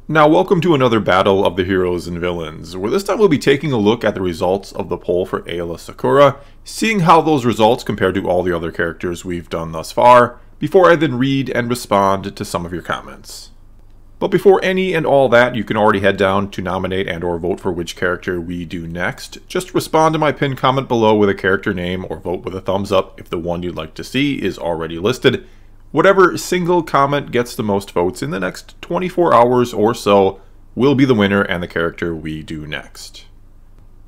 Now welcome to another battle of the heroes and villains, where this time we'll be taking a look at the results of the poll for Aayla Secura, seeing how those results compare to all the other characters we've done thus far, before I then read and respond to some of your comments. But before any and all that, you can already head down to nominate and or vote for which character we do next. Just respond to my pinned comment below with a character name or vote with a thumbs up if the one you'd like to see is already listed. Whatever single comment gets the most votes in the next 24 hours or so will be the winner and the character we do next.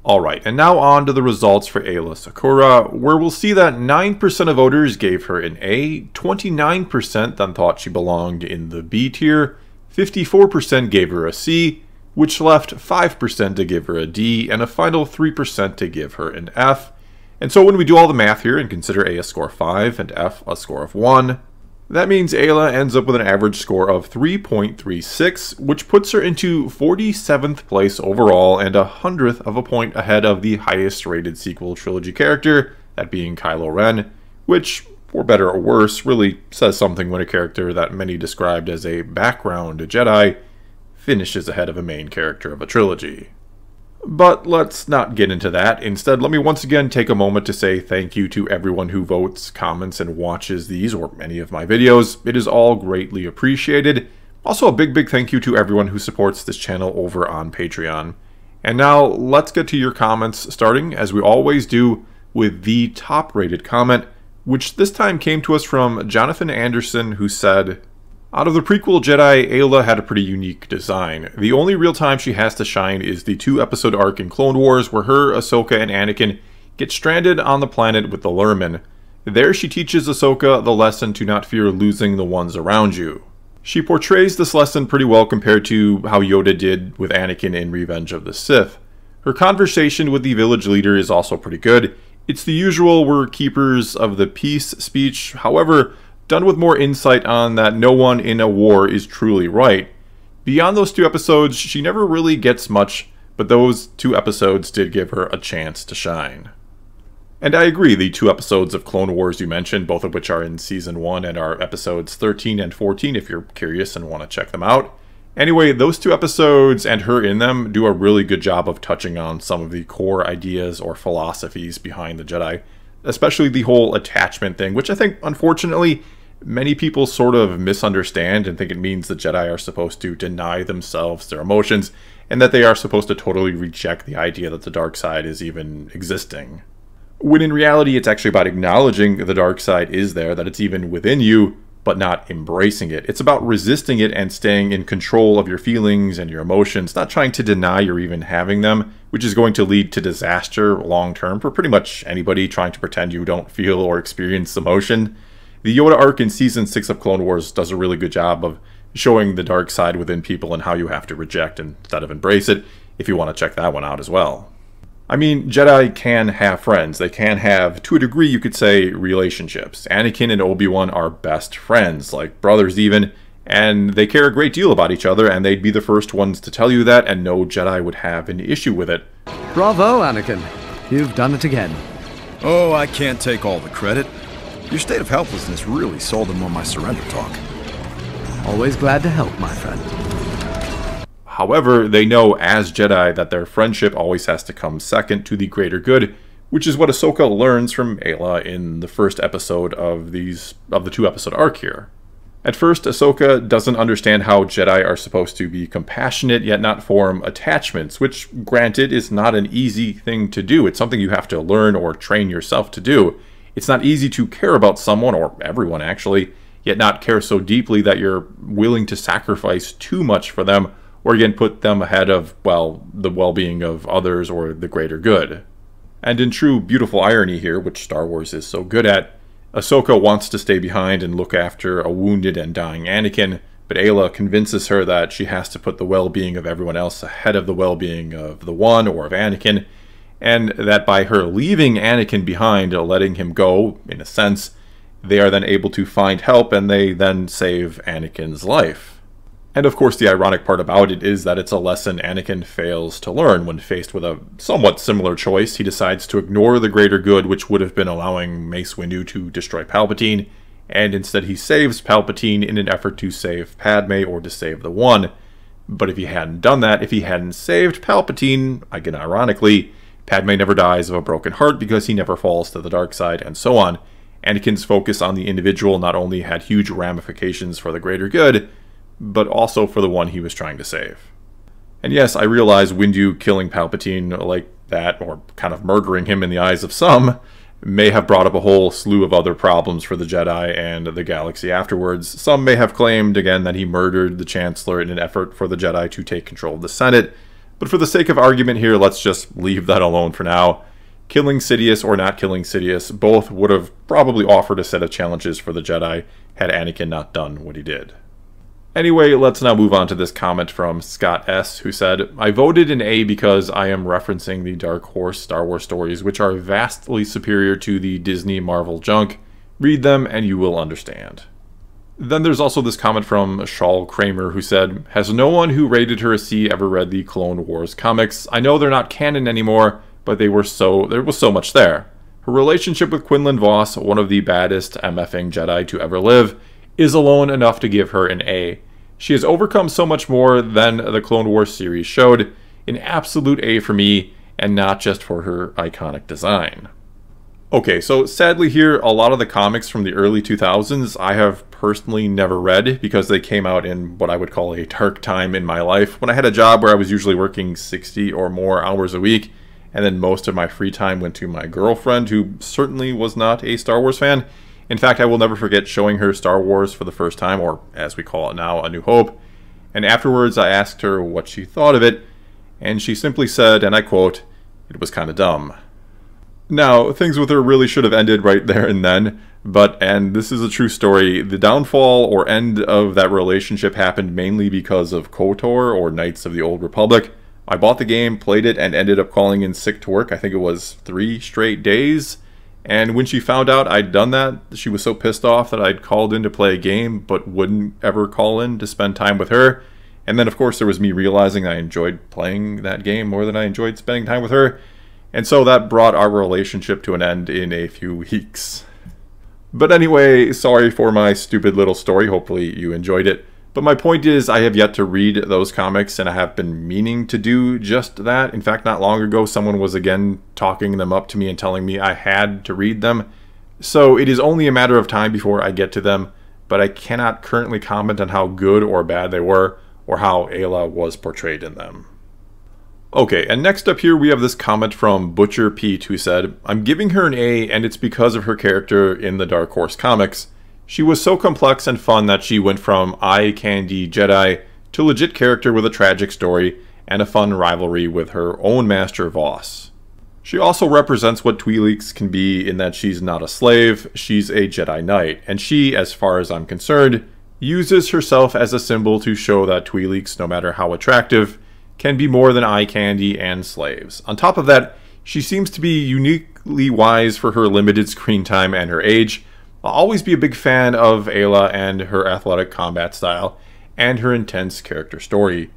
Alright, and now on to the results for Aayla Secura, where we'll see that 9% of voters gave her an A, 29% then thought she belonged in the B tier, 54% gave her a C, which left 5% to give her a D, and a final 3% to give her an F. And so when we do all the math here and consider A a score of 5 and F a score of 1, that means Aayla ends up with an average score of 3.36, which puts her into 47th place overall and 100th of a point ahead of the highest rated sequel trilogy character, that being Kylo Ren, which, for better or worse, really says something when a character that many described as a background Jedi finishes ahead of a main character of a trilogy. But let's not get into that. Instead, let me once again take a moment to say thank you to everyone who votes, comments, and watches these or any of my videos. It is all greatly appreciated. Also, a big thank you to everyone who supports this channel over on Patreon. And now, let's get to your comments, starting, as we always do, with the top-rated comment, which this time came to us from Jonathan Anderson, who said, "Out of the prequel Jedi, Aayla had a pretty unique design. The only real time she has to shine is the 2-episode arc in Clone Wars where her, Ahsoka, and Anakin get stranded on the planet with the Lurmen. There she teaches Ahsoka the lesson to not fear losing the ones around you. She portrays this lesson pretty well compared to how Yoda did with Anakin in Revenge of the Sith. Her conversation with the village leader is also pretty good. It's the usual 'we're keepers of the peace' speech, however, done with more insight on that no one in a war is truly right. Beyond those 2 episodes, she never really gets much, but those 2 episodes did give her a chance to shine." And I agree, the 2 episodes of Clone Wars you mentioned, both of which are in Season 1 and are episodes 13 and 14 if you're curious and want to check them out. Anyway, those 2 episodes and her in them do a really good job of touching on some of the core ideas or philosophies behind the Jedi, especially the whole attachment thing, which I think, unfortunately, many people sort of misunderstand and think it means the Jedi are supposed to deny themselves their emotions, and that they are supposed to totally reject the idea that the dark side is even existing. When in reality, it's actually about acknowledging the dark side is there, that it's even within you, but not embracing it. It's about resisting it and staying in control of your feelings and your emotions, not trying to deny you're even having them, which is going to lead to disaster long term for pretty much anybody trying to pretend you don't feel or experience emotion. The Yoda arc in Season 6 of Clone Wars does a really good job of showing the dark side within people and how you have to reject instead of embrace it, if you want to check that one out as well. I mean, Jedi can have friends. They can have, to a degree you could say, relationships. Anakin and Obi-Wan are best friends, like brothers even, and they care a great deal about each other, and they'd be the first ones to tell you that, and no Jedi would have an issue with it. Bravo, Anakin. You've done it again. Oh, I can't take all the credit. Your state of helplessness really sold them on my surrender talk. Always glad to help, my friend. However, they know as Jedi that their friendship always has to come second to the greater good, which is what Ahsoka learns from Aayla in the first episode of the 2-episode arc here. At first, Ahsoka doesn't understand how Jedi are supposed to be compassionate yet not form attachments, which, granted, is not an easy thing to do. It's something you have to learn or train yourself to do. It's not easy to care about someone, or everyone actually, yet not care so deeply that you're willing to sacrifice too much for them, or again put them ahead of, well, the well-being of others or the greater good. And in true beautiful irony here, which Star Wars is so good at, Ahsoka wants to stay behind and look after a wounded and dying Anakin, but Aayla convinces her that she has to put the well-being of everyone else ahead of the well-being of the one or of Anakin, and that by her leaving Anakin behind, letting him go, in a sense, they are then able to find help and they then save Anakin's life. And of course the ironic part about it is that it's a lesson Anakin fails to learn. When faced with a somewhat similar choice, he decides to ignore the greater good, which would have been allowing Mace Windu to destroy Palpatine, and instead he saves Palpatine in an effort to save Padme or to save the One. But if he hadn't done that, if he hadn't saved Palpatine, again ironically, Padme never dies of a broken heart because he never falls to the dark side, and so on. Anakin's focus on the individual not only had huge ramifications for the greater good, but also for the one he was trying to save. And yes, I realize Windu killing Palpatine like that, or kind of murdering him in the eyes of some, may have brought up a whole slew of other problems for the Jedi and the galaxy afterwards. Some may have claimed, again, that he murdered the Chancellor in an effort for the Jedi to take control of the Senate, but for the sake of argument here, let's just leave that alone for now. Killing Sidious or not killing Sidious, both would have probably offered a set of challenges for the Jedi had Anakin not done what he did. Anyway, let's now move on to this comment from Scott S., who said, I voted an A because I am referencing the Dark Horse Star Wars stories, which are vastly superior to the Disney Marvel junk. Read them and you will understand. Then there's also this comment from Shaul Kramer, who said, has no one who rated her a C ever read the Clone Wars comics? I know they're not canon anymore, but there was so much there. Her relationship with Quinlan Vos, one of the baddest MFing Jedi to ever live, is alone enough to give her an A. She has overcome so much more than the Clone Wars series showed. An absolute A for me, and not just for her iconic design. Okay, so sadly here, a lot of the comics from the early 2000s I have personally never read because they came out in what I would call a dark time in my life, when I had a job where I was usually working 60 or more hours a week, and then most of my free time went to my girlfriend, who certainly was not a Star Wars fan. In fact, I will never forget showing her Star Wars for the first time, or as we call it now, A New Hope, and afterwards I asked her what she thought of it, and she simply said, and I quote, "It was kinda dumb." Now, things with her really should have ended right there and then, but, and this is a true story, the downfall or end of that relationship happened mainly because of KOTOR, or Knights of the Old Republic. I bought the game, played it, and ended up calling in sick to work. I think it was 3 straight days. And when she found out I'd done that, she was so pissed off that I'd called in to play a game, but wouldn't ever call in to spend time with her. And then, of course, there was me realizing I enjoyed playing that game more than I enjoyed spending time with her. And so that brought our relationship to an end in a few weeks. But anyway, sorry for my stupid little story. Hopefully you enjoyed it. But my point is, I have yet to read those comics, and I have been meaning to do just that. In fact, not long ago, someone was again talking them up to me and telling me I had to read them. So it is only a matter of time before I get to them, but I cannot currently comment on how good or bad they were, or how Aayla was portrayed in them. Okay, and next up here we have this comment from Butcher Pete, who said, I'm giving her an A, and it's because of her character in the Dark Horse comics. She was so complex and fun that she went from eye candy Jedi to legit character with a tragic story and a fun rivalry with her own master Vos. She also represents what Twi'leks can be in that she's not a slave, she's a Jedi Knight, and she, as far as I'm concerned, uses herself as a symbol to show that Twi'leks, no matter how attractive, can be more than eye candy and slaves. On top of that, she seems to be uniquely wise for her limited screen time and her age. I'll always be a big fan of Aayla and her athletic combat style, and her intense character story.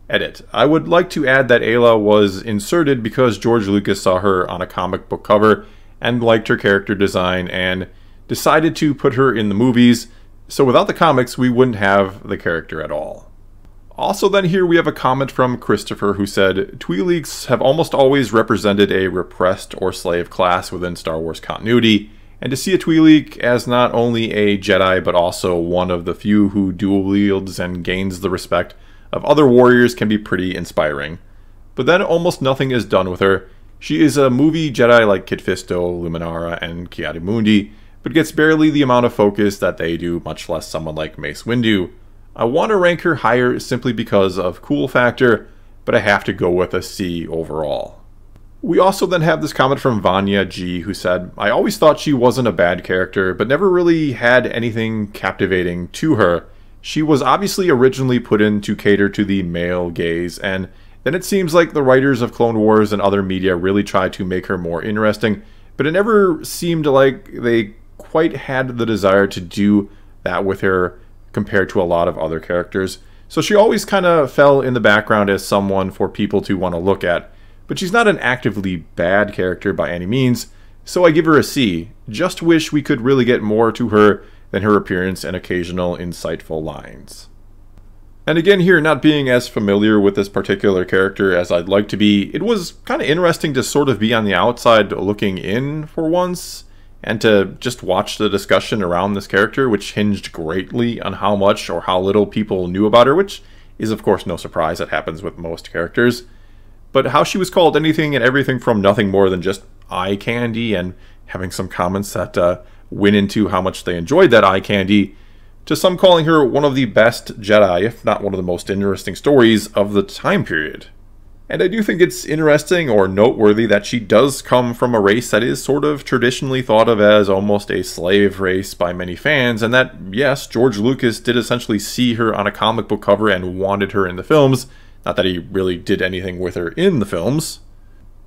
Edit. I would like to add that Aayla was inserted because George Lucas saw her on a comic book cover and liked her character design and decided to put her in the movies, so without the comics we wouldn't have the character at all. Also then here we have a comment from Christopher, who said, Twi'leks have almost always represented a repressed or slave class within Star Wars continuity, and to see a Twi'lek as not only a Jedi but also one of the few who dual wields and gains the respect of other warriors can be pretty inspiring. But then almost nothing is done with her. She is a movie Jedi like Kit Fisto, Luminara, and Ki-Adi-Mundi, but gets barely the amount of focus that they do, much less someone like Mace Windu. I want to rank her higher simply because of cool factor, but I have to go with a C overall. We also then have this comment from Vanya G, who said, I always thought she wasn't a bad character, but never really had anything captivating to her. She was obviously originally put in to cater to the male gaze, and then it seems like the writers of Clone Wars and other media really tried to make her more interesting, but it never seemed like they quite had the desire to do that with her compared to a lot of other characters. So she always kind of fell in the background as someone for people to want to look at. But she's not an actively bad character by any means, so I give her a C. Just wish we could really get more to her than her appearance and occasional insightful lines. And again here, not being as familiar with this particular character as I'd like to be, it was kind of interesting to sort of be on the outside looking in for once, and to just watch the discussion around this character, which hinged greatly on how much or how little people knew about her, which is of course no surprise, that happens with most characters. But how she was called anything and everything from nothing more than just eye candy, and having some comments that went into how much they enjoyed that eye candy, to some calling her one of the best Jedi, if not one of the most interesting stories of the time period. And I do think it's interesting or noteworthy that she does come from a race that is sort of traditionally thought of as almost a slave race by many fans, and that, yes, George Lucas did essentially see her on a comic book cover and wanted her in the films, not that he really did anything with her in the films.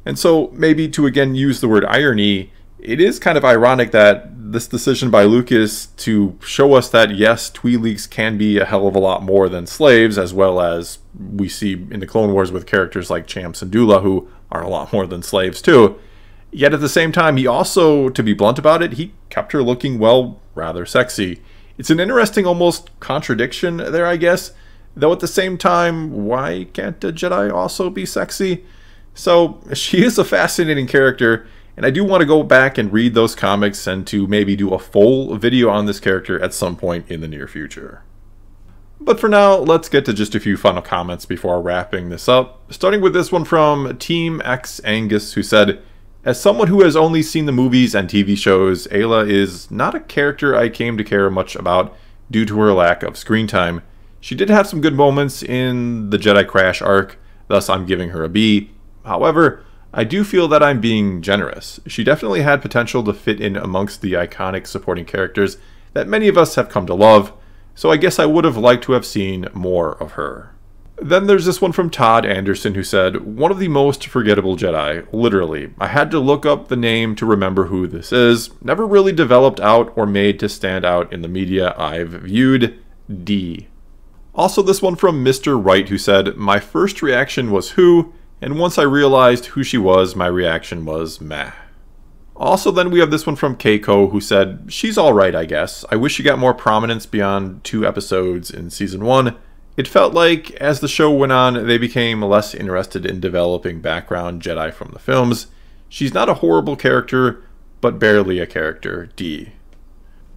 And so, maybe to again use the word irony, it is kind of ironic that this decision by Lucas to show us that yes, Twi'leks can be a hell of a lot more than slaves, as well as we see in the Clone Wars with characters like Cham Syndulla, who are a lot more than slaves too. Yet at the same time, he also, to be blunt about it, he kept her looking, well, rather sexy. It's an interesting almost contradiction there, I guess, though at the same time, why can't a Jedi also be sexy? So she is a fascinating character, and I do want to go back and read those comics and to maybe do a full video on this character at some point in the near future. But for now, let's get to just a few final comments before wrapping this up, starting with this one from Team X Angus, who said, "As someone who has only seen the movies and TV shows, Aayla is not a character I came to care much about due to her lack of screen time. She did have some good moments in the Jedi Crash arc, thus I'm giving her a B. However, I do feel that I'm being generous. She definitely had potential to fit in amongst the iconic supporting characters that many of us have come to love, so I guess I would have liked to have seen more of her." Then there's this one from Todd Anderson, who said, "One of the most forgettable Jedi, literally. I had to look up the name to remember who this is. Never really developed out or made to stand out in the media I've viewed. D." Also this one from Mr. Wright, who said, "My first reaction was who, and once I realized who she was, my reaction was meh." Also then we have this one from Keiko, who said, "She's alright, I guess. I wish she got more prominence beyond 2 episodes in season 1. It felt like, as the show went on, they became less interested in developing background Jedi from the films. She's not a horrible character, but barely a character. D."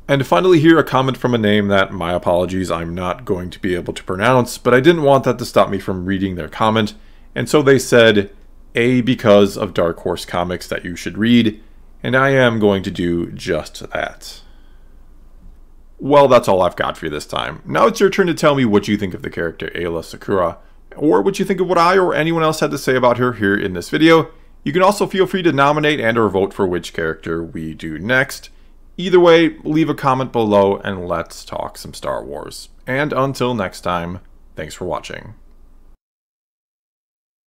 And finally here, a comment from a name that, my apologies, I'm not going to be able to pronounce, but I didn't want that to stop me from reading their comment. And so they said, "A because of Dark Horse Comics that you should read," and I am going to do just that. Well, that's all I've got for you this time. Now it's your turn to tell me what you think of the character Aayla Secura, or what you think of what I or anyone else had to say about her here in this video. You can also feel free to nominate and or vote for which character we do next. Either way, leave a comment below and let's talk some Star Wars. And until next time, thanks for watching.